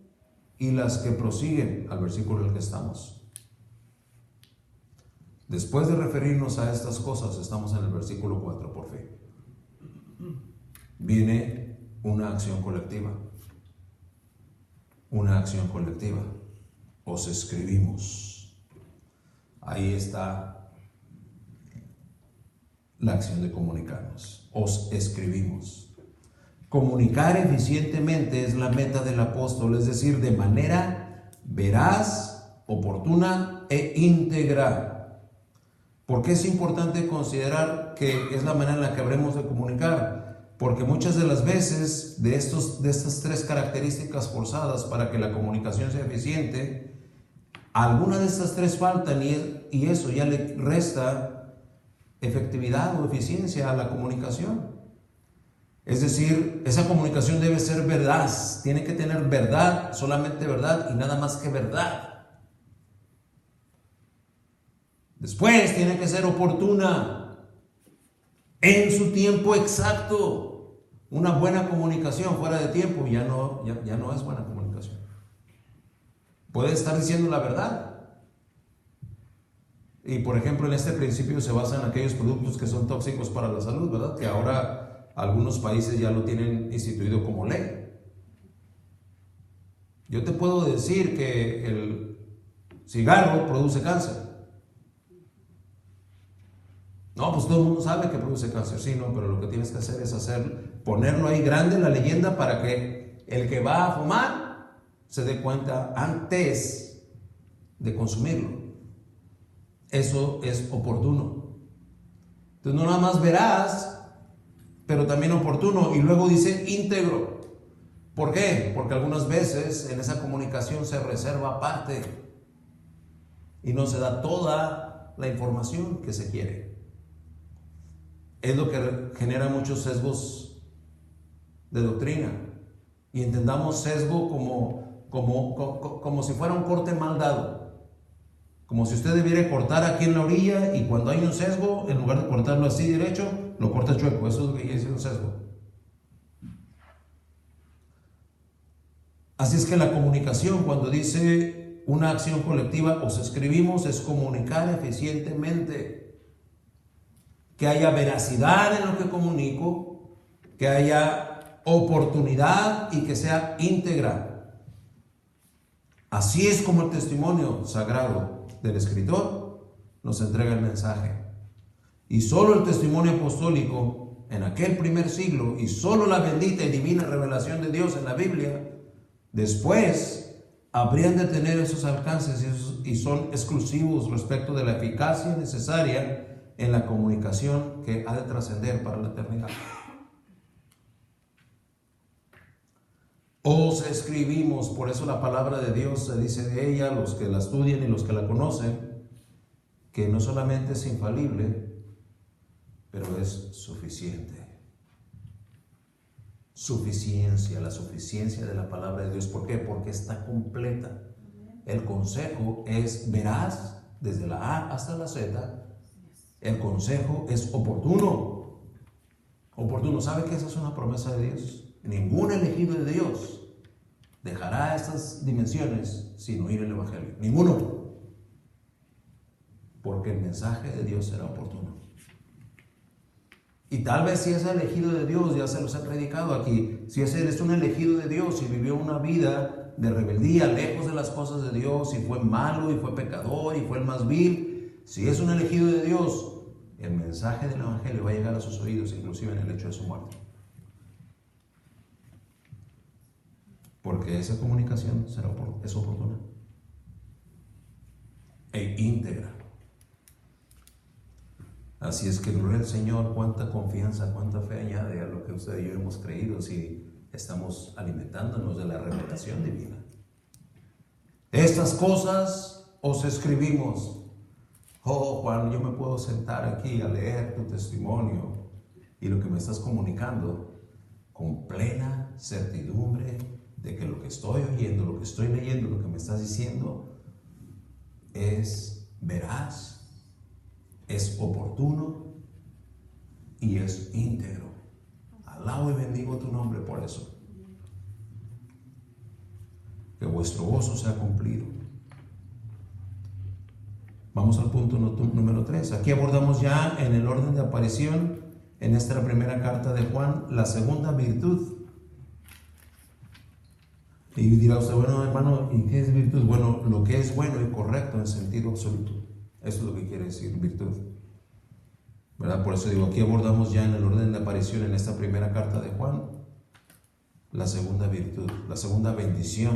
y las que prosiguen al versículo en el que estamos. Después de referirnos a estas cosas, estamos en el versículo 4, por fin. Viene una acción colectiva. Una acción colectiva. Os escribimos. Ahí está la acción de comunicarnos. Os escribimos. Comunicar eficientemente es la meta del apóstol, es decir, de manera veraz, oportuna e íntegra. ¿Por qué es importante considerar que es la manera en la que habremos de comunicar? Porque muchas de las veces de estas tres características forzadas para que la comunicación sea eficiente, alguna de estas tres faltan y eso ya le resta efectividad o eficiencia a la comunicación. Es decir, esa comunicación debe ser veraz, tiene que tener verdad, solamente verdad y nada más que verdad. Después tiene que ser oportuna, en su tiempo exacto. Una buena comunicación fuera de tiempo ya no es buena comunicación. Puede estar diciendo la verdad. Y por ejemplo, en este principio se basa en aquellos productos que son tóxicos para la salud, ¿verdad? Que ahora algunos países ya lo tienen instituido como ley. Yo te puedo decir que el cigarro produce cáncer. No, pues todo el mundo sabe que produce cáncer, sí, no, pero lo que tienes que hacer es ponerlo ahí grande en la leyenda para que el que va a fumar se dé cuenta antes de consumirlo. Eso es oportuno. Entonces no nada más verás, pero también oportuno, y luego dice íntegro. ¿Por qué? Porque algunas veces en esa comunicación se reserva parte y no se da toda la información que se quiere. Es lo que genera muchos sesgos de doctrina. Y entendamos sesgo como si fuera un corte mal dado. Como si usted debiera cortar aquí en la orilla y cuando hay un sesgo, en lugar de cortarlo así derecho, lo corta chueco. Eso es lo que quiere decir un sesgo. Así es que la comunicación, cuando dice una acción colectiva, os escribimos, es comunicar eficientemente. Que haya veracidad en lo que comunico, que haya oportunidad y que sea íntegra. Así es como el testimonio sagrado del escritor nos entrega el mensaje. Y solo el testimonio apostólico en aquel primer siglo y solo la bendita y divina revelación de Dios en la Biblia, después habrían de tener esos alcances y son exclusivos respecto de la eficacia necesaria en la comunicación que ha de trascender para la eternidad. Os escribimos, por eso la palabra de Dios se dice de ella, los que la estudian y los que la conocen, que no solamente es infalible, pero es suficiente. Suficiencia, la suficiencia de la palabra de Dios. ¿Por qué? Porque está completa. El consejo es veraz desde la A hasta la Z. El consejo es oportuno. Oportuno. ¿Sabe que esa es una promesa de Dios? Ningún elegido de Dios dejará estas dimensiones sin oír el Evangelio. Ninguno. Porque el mensaje de Dios será oportuno. Y tal vez si es elegido de Dios, ya se los he predicado aquí, si es un elegido de Dios y vivió una vida de rebeldía, lejos de las cosas de Dios, y fue malo, y fue pecador, y fue el más vil, si es un elegido de Dios, el mensaje del Evangelio va a llegar a sus oídos, inclusive en el hecho de su muerte. Porque esa comunicación es oportuna e íntegra. Así es que gloria al Señor, cuánta confianza, cuánta fe añade a lo que usted y yo hemos creído si estamos alimentándonos de la revelación divina. Estas cosas os escribimos. Oh, Juan, yo me puedo sentar aquí a leer tu testimonio y lo que me estás comunicando con plena certidumbre de que lo que estoy oyendo, lo que estoy leyendo, lo que me estás diciendo es veraz, es oportuno y es íntegro. Alabo y bendigo tu nombre por eso. Que vuestro gozo sea cumplido. Vamos al punto número 3. Aquí abordamos ya en el orden de aparición, en esta primera carta de Juan, la segunda virtud. Y dirá usted, bueno, hermano, ¿y qué es virtud? Bueno, lo que es bueno y correcto en sentido absoluto. Eso es lo que quiere decir virtud, ¿verdad? Por eso digo, aquí abordamos ya en el orden de aparición en esta primera carta de Juan la segunda virtud, la segunda bendición.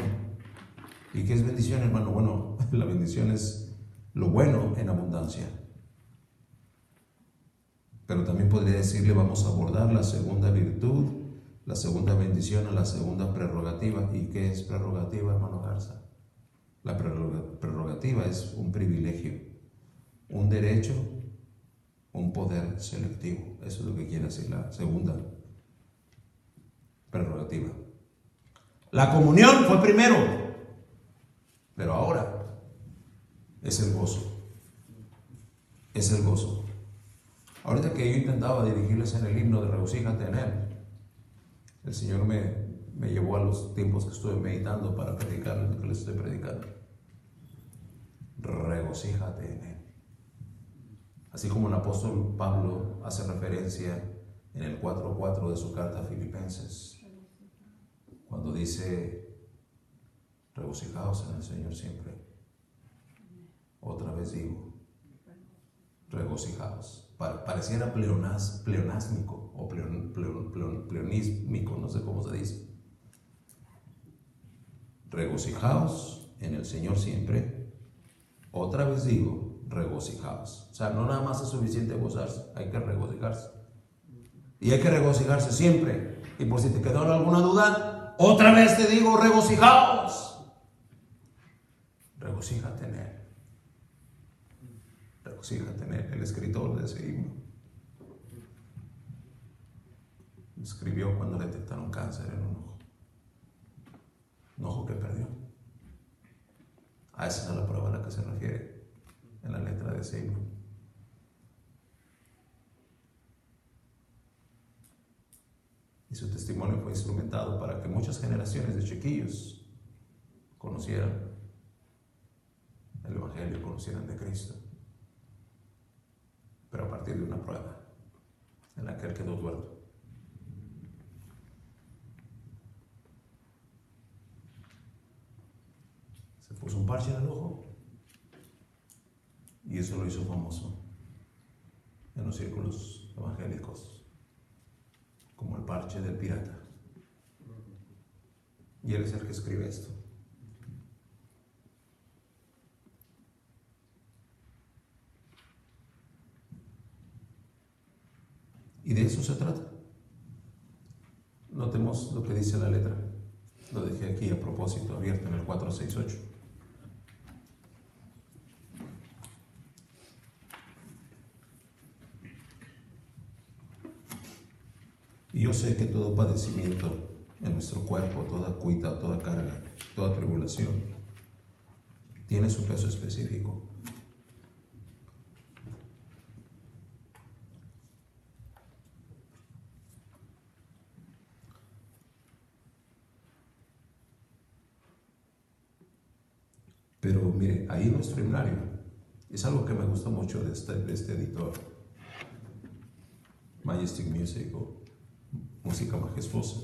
¿Y qué es bendición, hermano? Bueno, la bendición es lo bueno en abundancia. Pero también podría decirle, vamos a abordar la segunda virtud, la segunda bendición o la segunda prerrogativa. ¿Y qué es prerrogativa, hermano Garza? La prerrogativa es un privilegio, un derecho, un poder selectivo. Eso es lo que quiere decir la segunda prerrogativa. La comunión fue primero, pero ahora es el gozo. Es el gozo. Ahorita que yo intentaba dirigirles en el himno de regocíjate en Él, el Señor me llevó a los tiempos que estuve meditando para predicarles lo que les estoy predicando. Regocíjate en Él. Así como el apóstol Pablo hace referencia en el 4:4 de su carta a Filipenses, cuando dice, regocijaos en el Señor siempre. Otra vez digo, regocijaos. Pareciera pleonásmico o pleonísmico, no sé cómo se dice. Regocijaos en el Señor siempre. Otra vez digo, regocijaos. O sea, no nada más es suficiente gozarse, hay que regocijarse. Y hay que regocijarse siempre. Y por si te quedó alguna duda, otra vez te digo, regocijaos. Regocíjate en Él. Regocíjate en Él. El escritor de ese himno escribió cuando le detectaron cáncer en un ojo que perdió. A esa es la prueba a la que se refiere. en la letra de ese himno. Y su testimonio fue instrumentado para que muchas generaciones de chiquillos conocieran el Evangelio, conocieran de Cristo. Pero a partir de una prueba en la que él quedó tuerto. Se puso un parche en el ojo y eso lo hizo famoso en los círculos evangélicos como el parche del pirata. Y él es el que escribe esto. Y de eso se trata. Notemos lo que dice la letra. Lo dejé aquí a propósito, abierto en el 468. Y yo sé que todo padecimiento en nuestro cuerpo, toda cuita, toda carga, toda tribulación, tiene su peso específico. Pero mire, ahí en nuestro himnario, es algo que me gusta mucho de este editor, Majestic Music o Música Majestuosa.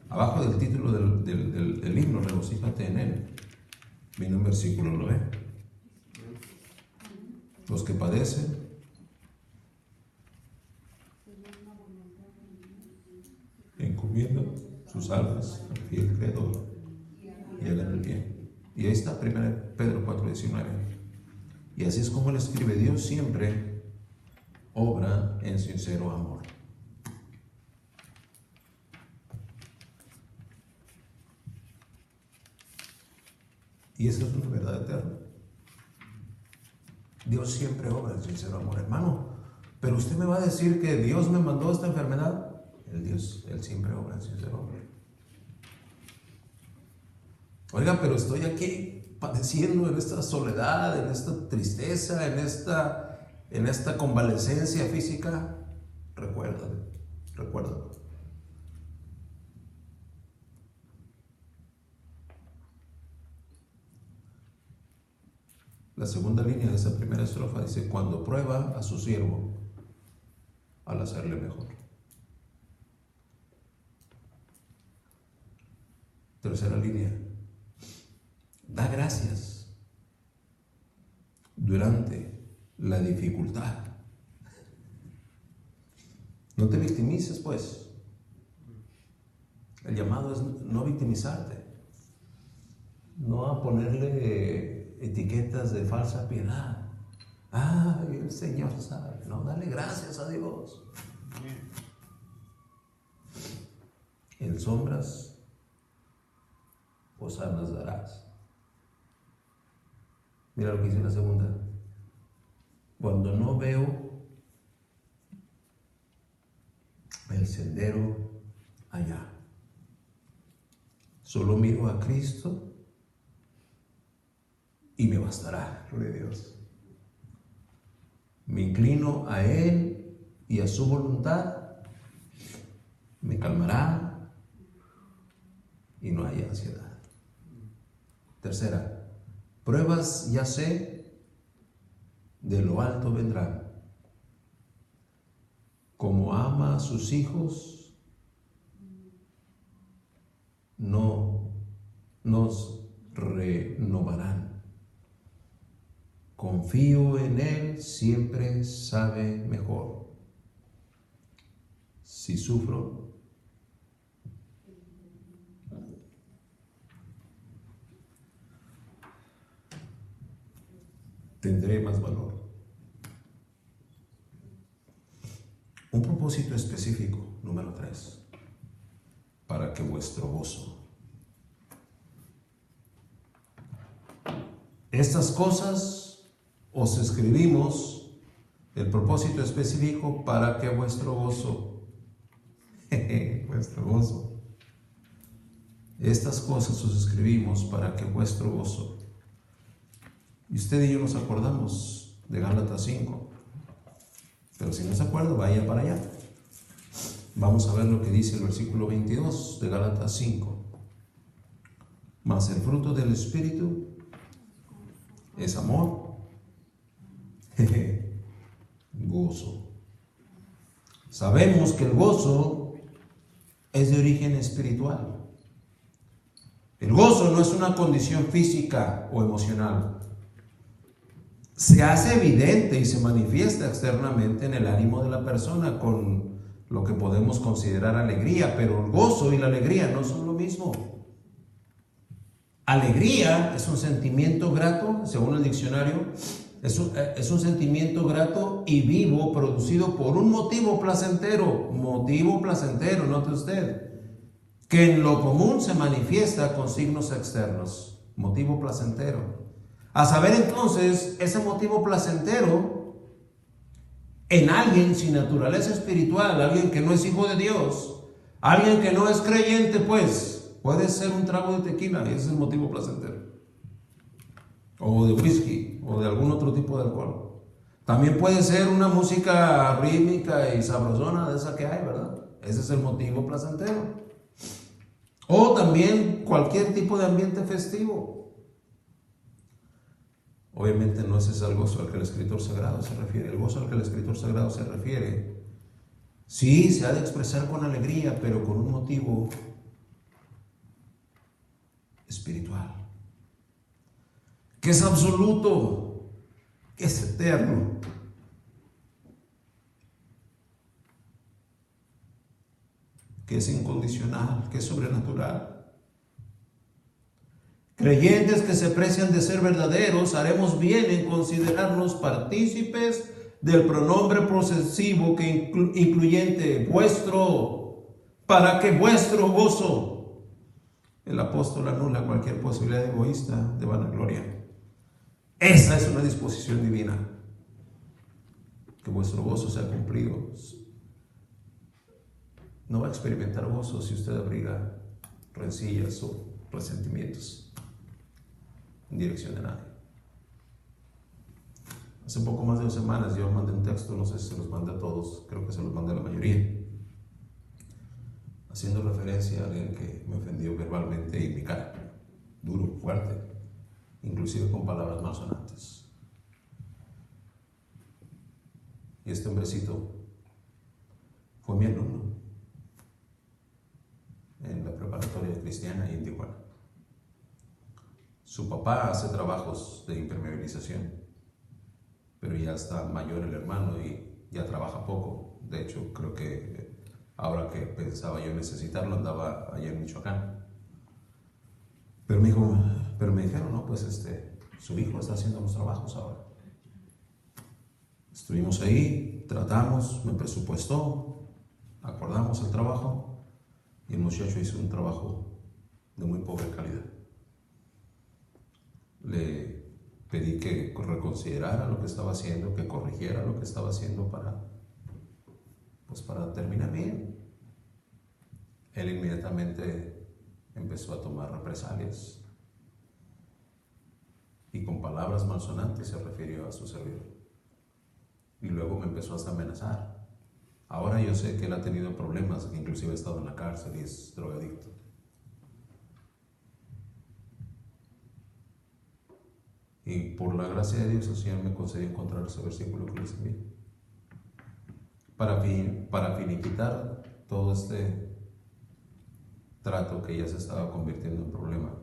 Abajo del título del himno, regocíjate en él, viene un versículo, ¿lo ve? Los que padecen encomiendan sus almas al fiel Creador y hagan el bien. Y ahí está 1 Pedro 4:19. Y así es como él escribe: Dios siempre obra en sincero amor. Y esa es una verdad eterna. Dios siempre obra en sincero amor, hermano. Pero usted me va a decir que Dios me mandó esta enfermedad. Él siempre obra en sincero amor. Oiga, pero estoy aquí padeciendo en esta soledad, en esta tristeza, en esta convalescencia física. Recuérdalo. La segunda línea de esa primera estrofa dice: cuando prueba a su siervo al hacerle mejor. Tercera línea: da gracias durante la dificultad. No te victimices, pues. El llamado es no victimizarte, no a ponerle etiquetas de falsa piedad. Ay, el Señor sabe. No, dale gracias a Dios. En sombras hosanas darás. Mira lo que dice la segunda: cuando no veo el sendero allá, solo miro a Cristo y me bastará. Gloria a Dios. Me inclino a Él y a su voluntad, me calmará y no hay ansiedad. Tercera: pruebas ya sé, de lo alto vendrán. Como ama a sus hijos, no nos renovarán. Confío en Él, siempre sabe mejor. Si sufro, tendré más valor. Un propósito específico, número 3, para que vuestro gozo. Estas cosas os escribimos, el propósito específico, para que vuestro gozo, vuestro gozo. Estas cosas os escribimos para que vuestro gozo Y usted y yo nos acordamos de Gálatas 5. Pero si no se acuerda, vaya para allá. Vamos a ver lo que dice el versículo 22 de Gálatas 5. Mas el fruto del Espíritu es amor, gozo. Sabemos que el gozo es de origen espiritual. El gozo no es una condición física o emocional. Se hace evidente y se manifiesta externamente en el ánimo de la persona con lo que podemos considerar alegría, pero el gozo y la alegría no son lo mismo. Alegría es un sentimiento grato, según el diccionario, es un sentimiento grato y vivo producido por un motivo placentero, note usted, que en lo común se manifiesta con signos externos, motivo placentero. A saber entonces, ese motivo placentero en alguien sin naturaleza espiritual, alguien que no es hijo de Dios, alguien que no es creyente, pues puede ser un trago de tequila y ese es el motivo placentero, o de whisky, o de algún otro tipo de alcohol. También puede ser una música rítmica y sabrosona de esa que hay, ¿verdad? Ese es el motivo placentero. O también cualquier tipo de ambiente festivo. Obviamente no es ese el gozo al que el escritor sagrado se refiere. El gozo al que el escritor sagrado se refiere, sí, se ha de expresar con alegría, pero con un motivo espiritual, que es absoluto, que es eterno. Que es incondicional, que es sobrenatural. Creyentes que se precian de ser verdaderos, haremos bien en considerarnos partícipes del pronombre posesivo que incluyente vuestro, para que vuestro gozo. El apóstol anula cualquier posibilidad egoísta de vanagloria. Esa es una disposición divina. Que vuestro gozo sea cumplido. No va a experimentar gozo si usted abriga rencillas o resentimientos en dirección de nadie. Hace poco más de 2 semanas yo mandé un texto, no sé si se los mandé a todos, creo que se los mandé a la mayoría, haciendo referencia a alguien que me ofendió verbalmente y en mi cara, duro, fuerte, inclusive con palabras malsonantes. Y este hombrecito fue mi alumno en la preparatoria cristiana y en Tijuana. Su papá hace trabajos de impermeabilización, pero ya está mayor el hermano y ya trabaja poco. De hecho, creo que ahora que pensaba yo necesitarlo, andaba allá en Michoacán. Pero me dijeron, no, pues su hijo está haciendo los trabajos ahora. Estuvimos ahí, tratamos, me presupuestó, acordamos el trabajo y el muchacho hizo un trabajo de muy pobre calidad. Le pedí que reconsiderara lo que estaba haciendo, que corrigiera lo que estaba haciendo para terminar bien. Él inmediatamente empezó a tomar represalias y con palabras malsonantes se refirió a su servidor. Y luego me empezó hasta a amenazar. Ahora yo sé que él ha tenido problemas, que inclusive ha estado en la cárcel y es drogadicto. Y por la gracia de Dios el Señor me concedió encontrar ese versículo que les envié para finiquitar todo este trato que ya se estaba convirtiendo en problema.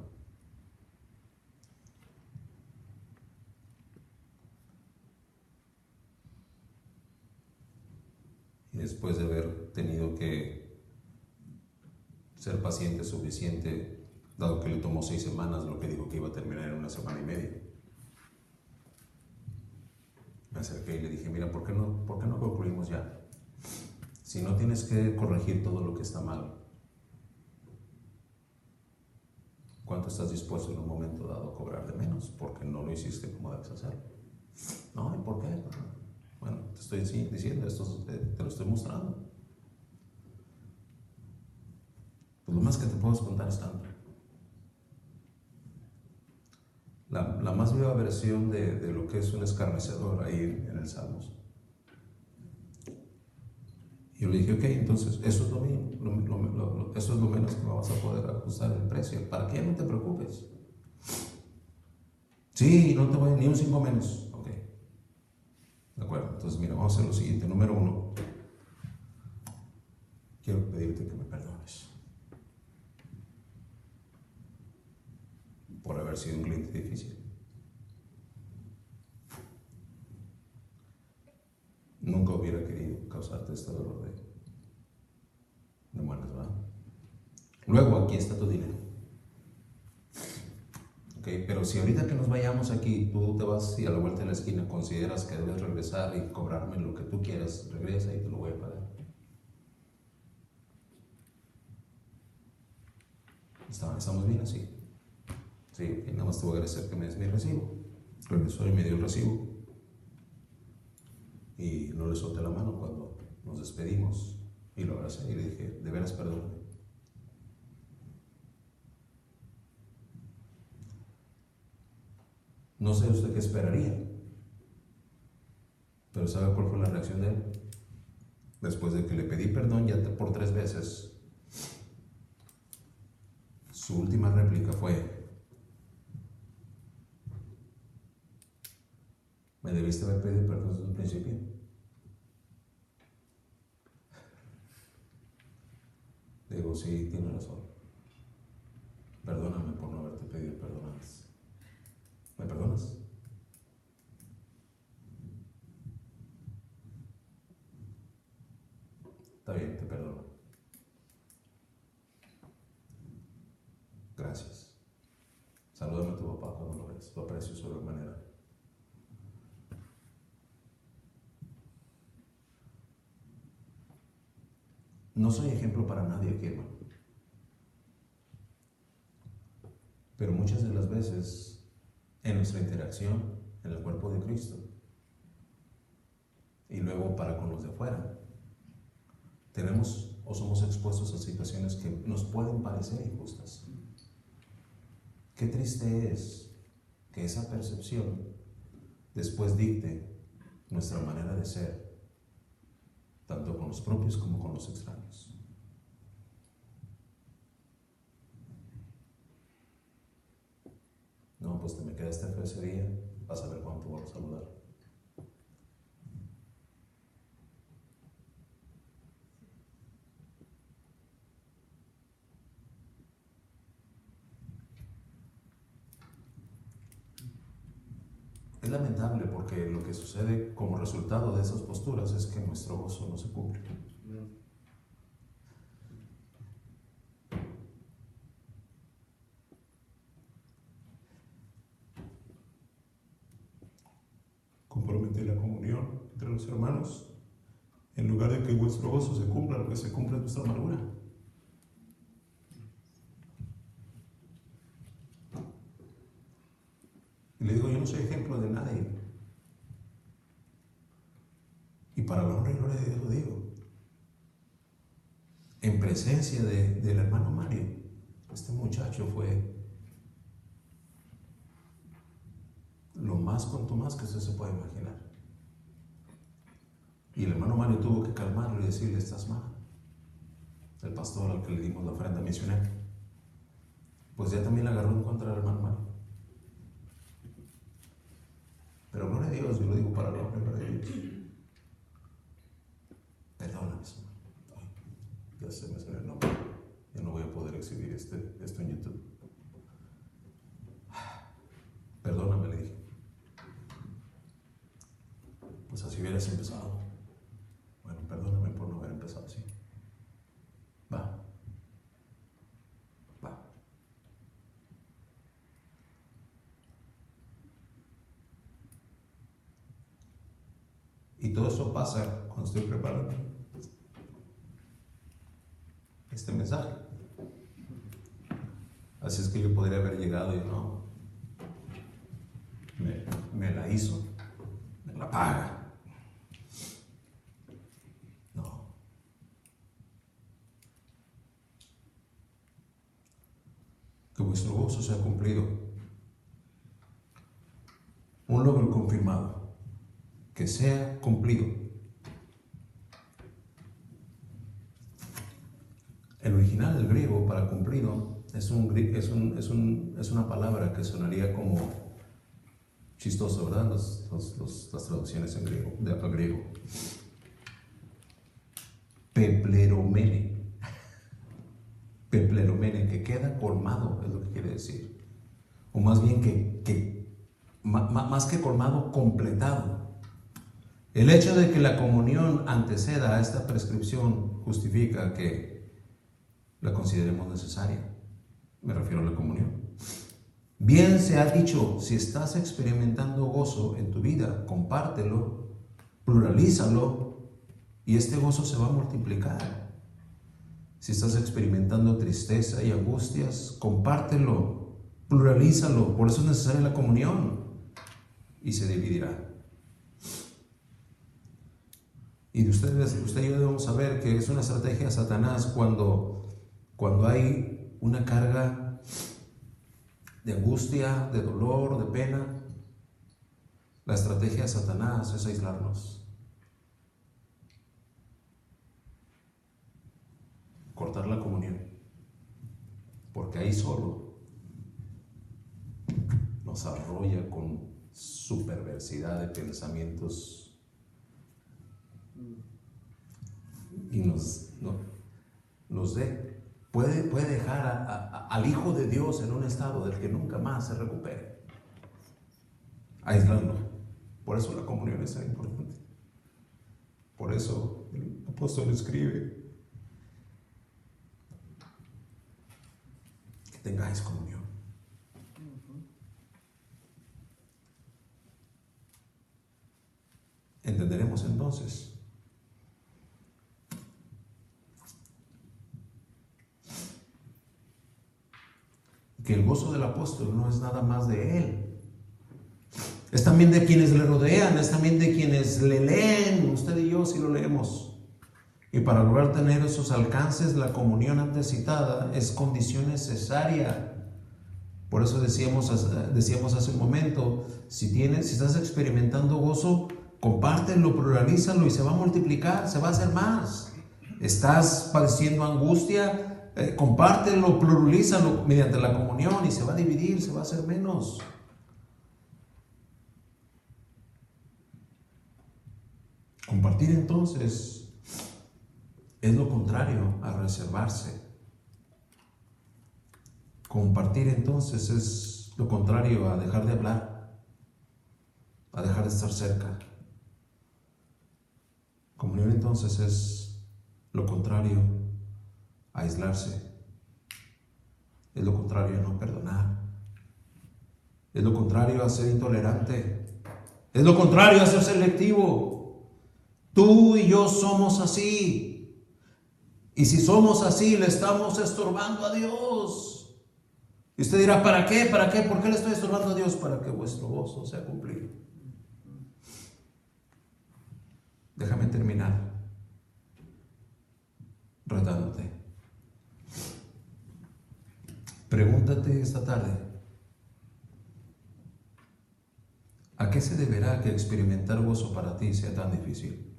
Y después de haber tenido que ser paciente suficiente, dado que le tomó 6 semanas, lo que dijo que iba a terminar en 1 semana y media, me acerqué y le dije, mira, ¿por qué no concluimos ya? Si no tienes que corregir todo lo que está mal, ¿cuánto estás dispuesto en un momento dado a cobrar de menos? Porque no lo hiciste como debes hacerlo. No, ¿y por qué? Bueno, te estoy diciendo esto, te lo estoy mostrando. Pues lo más que te puedo contar es tanto. La más más viva versión de lo que es un escarnecedor ahí en el Salmos. Y yo le dije, ok, entonces eso es lo mínimo, eso es lo menos que me vas a poder ajustar el precio. ¿Para qué? No te preocupes. Sí, no te voy ni un 5 menos. Ok, de acuerdo. Entonces, mira, vamos a hacer lo siguiente. Número 1, quiero pedirte que me perdones por haber sido un cliente difícil. Nunca hubiera querido causarte este dolor de muelas, ¿verdad? Luego, aquí está tu dinero. Ok, pero si ahorita que nos vayamos aquí, tú te vas y a la vuelta de la esquina consideras que debes regresar y cobrarme lo que tú quieras, regresa y te lo voy a pagar. ¿Estamos bien así? Sí, y nada más te voy a agradecer que me des mi recibo. Regresó y me dio el recibo. Y no le solté la mano cuando nos despedimos. Y lo abracé y le dije, de veras perdóname. No sé usted qué esperaría, pero ¿sabe cuál fue la reacción de él? Después de que le pedí perdón ya por 3 veces, su última réplica fue, me debiste haber pedido perdón desde un principio. Digo, sí, tiene razón. Perdóname por no haberte pedido perdón antes. ¿Me perdonas? Está bien, te perdono. Gracias. Salúdame a tu papá cuando lo ves. Lo aprecio sobremanera. No soy ejemplo para nadie aquí, hermano. Pero muchas de las veces, en nuestra interacción en el cuerpo de Cristo, y luego para con los de afuera, tenemos o somos expuestos a situaciones que nos pueden parecer injustas. Qué triste es que esa percepción después dicte nuestra manera de ser, tanto con los propios como con los extraños. No, pues te me quedaste feo ese día, vas a ver cuánto voy a saludar. Es lamentable porque lo que sucede como resultado de esas posturas es que nuestro gozo no se cumple. Comprometer la comunión entre los hermanos, en lugar de que vuestro gozo se cumpla, lo que se cumple es vuestra amargura. Y le digo, yo no soy ejemplo de nadie. Y para la honra y gloria de Dios lo digo. En presencia del hermano Mario, este muchacho fue lo más contumaz que usted se puede imaginar. Y el hermano Mario tuvo que calmarlo y decirle, estás mal. El pastor al que le dimos la ofrenda misionera, pues ya también la agarró en contra del hermano Mario. Pero gloria a Dios, yo lo digo para la honra y gloria de Dios. Perdóname, Señor. Ya se me sale el nombre. Ya no voy a poder exhibir esto en YouTube. Perdóname, le dije. Pues así hubieras empezado. Bueno, perdóname por no haber empezado así. Va. Y todo eso pasa cuando estoy preparando este mensaje. Así es que yo podría haber llegado y no, me la hizo, me la paga. No. Que vuestro gozo sea cumplido. y confirmado, que sea cumplido. El original del griego para cumplido es una palabra que sonaría como chistoso, ¿verdad? Las traducciones en griego, a griego. Pepleromene. Pepleromene, que queda colmado, es lo que quiere decir. O más bien más que colmado, completado. El hecho de que la comunión anteceda a esta prescripción justifica que la consideremos necesaria. Me refiero a la comunión. Bien se ha dicho, si estás experimentando gozo en tu vida, compártelo, pluralízalo y este gozo se va a multiplicar. Si estás experimentando tristeza y angustias, compártelo, pluralízalo. Por eso es necesaria la comunión y se dividirá. Y usted y yo debemos saber que es una estrategia de Satanás cuando hay una carga de angustia, de dolor, de pena. La estrategia de Satanás es aislarnos, cortar la comunión, porque ahí solo nos arrolla con su perversidad de pensamientos y puede dejar al Hijo de Dios en un estado del que nunca más se recupere, aislando. Por eso la comunión es tan importante. Por eso el apóstol escribe que tengáis comunión. Entenderemos entonces que el gozo del apóstol no es nada más de él. Es también de quienes le rodean, es también de quienes le leen, usted y yo si lo leemos. Y para lograr tener esos alcances, la comunión antes citada es condición necesaria. Por eso decíamos hace un momento, si estás experimentando gozo, compártelo, pluralízalo y se va a multiplicar, se va a hacer más. Estás padeciendo angustia, compártelo, pluralízalo mediante la comunión y se va a dividir, se va a hacer menos. Compartir entonces es lo contrario a reservarse. Compartir entonces es lo contrario a dejar de hablar, a dejar de estar cerca. Comunión entonces es lo contrario a aislarse, es lo contrario a no perdonar, es lo contrario a ser intolerante, es lo contrario a ser selectivo. Tú y yo somos así, y si somos así le estamos estorbando a Dios. Y usted dirá, ¿para qué? ¿Para qué? ¿Por qué le estoy estorbando a Dios? Para que vuestro gozo sea cumplido. Déjame terminar retándote. Pregúntate esta tarde, ¿a qué se deberá que experimentar gozo para ti sea tan difícil?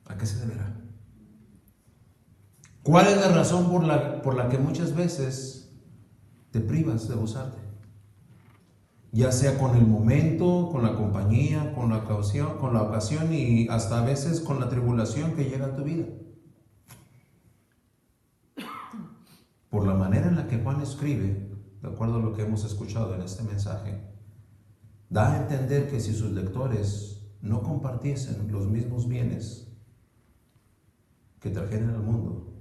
¿A qué se deberá? ¿Cuál es la razón por la que muchas veces te privas de gozarte? Ya sea con el momento, con la compañía, con la ocasión y hasta a veces con la tribulación que llega a tu vida. Por la manera en la que Juan escribe, de acuerdo a lo que hemos escuchado en este mensaje, da a entender que si sus lectores no compartiesen los mismos bienes que trajeron al mundo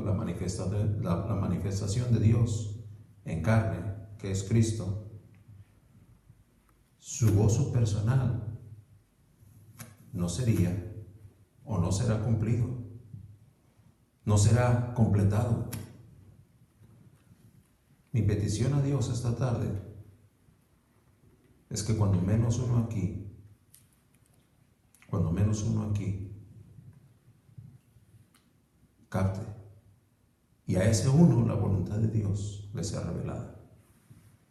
la manifestación de Dios en carne, que es Cristo, su gozo personal no sería o no será cumplido, no será completado. Mi petición a Dios esta tarde es que cuando menos uno aquí capte, y a ese uno la voluntad de Dios, le sea revelada.